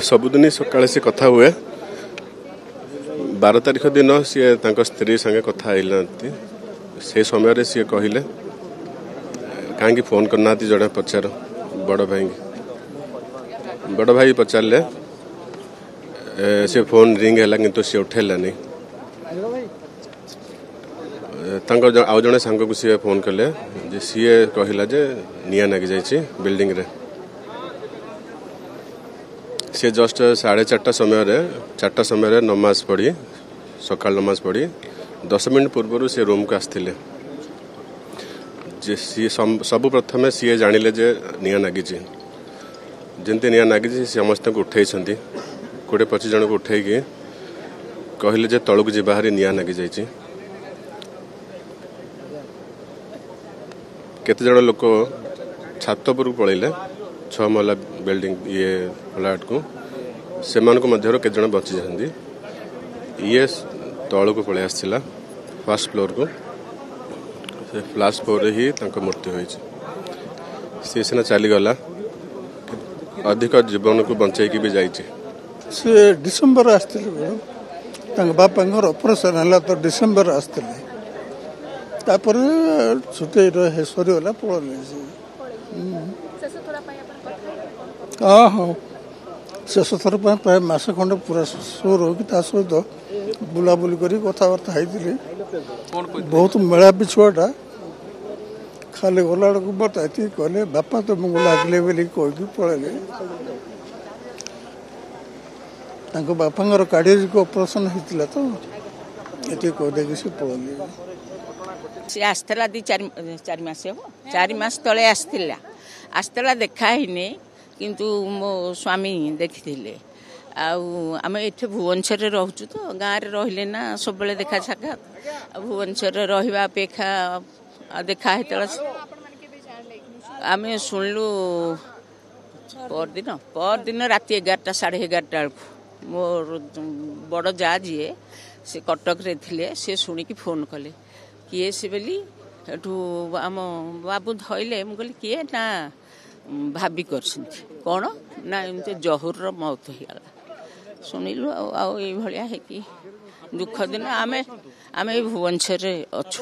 सबुदिन सकाळे से कथा हुए 12 तारिख दिन सी स्त्री संगे कथा आईलांती से समय सी कहले कहीं फोन करना जड़े पचार बड़ भाई पचारे से फोन रिंग है कि सी उठेलानी आउ जड़े सांग को सी फोन कले सी कहला जे निया नागी जाइए बिल्डिंग रे सी जस्ट 4:30 समय नमाज पढ़ी सकाल नमाज पढ़ी 10 मिनट पूर्व सी रूम को आसते सी सबु प्रथम सी जानिले जे निया नागी जमती निया नागी समस्त को उठे 20-25 जन को उठे कहले जे तलू जी बाहरी निया नागी जाइए केते जन लोक छात पर पलैले 6 महला बिल्डिंग ये फ्लैट को से केते जन बची जाती ये तल को पलि आसला फर्स्ट फ्लोर को से फ्लाश फ्लोर ही मृत्यु होती सी सीना चलीगला अधिक जीवन को बचाई भी जाइए से डिसेम्बर आसते बापा ऑपरेशन है तो डिसेम्बर आसते छुट्टी रहे सरीगला पड़े हाँ हाँ शेष थर प्राय मस खंड पूरा सोर हो सहित बुलाबुली कर कथबार्ता होती बहुत मेलापी छुआटा खाली गला बताई कहले बापा तुमको लगले बोली कहीकि पलैले बापा कार्डियोक ऑपरेशन होता तो ये कहदे सी पलैले सी आसला 4 मास हम 4 मास तले आसला देखाहीने किंतु मो स्वामी देखी आम ये भुवनेश्वर रोचु तो गाँव में रहिले ना सब देखा साक्षात भुवनेश्वर रहा अपेक्षा देखा आम शुणिलु परदिन राति 11 साढ़े 11 बेलू मोर बड़ जा जी से कटक रे थिले से शुणिकी फोन कले किए से बोली आम बाबू धइले मु कहली किए ना भाभी कर कौन ना एमती जहुर मौत हो गला शुणिलु आया है कि दुख दिन आम भुवनेश्वर अच्छु।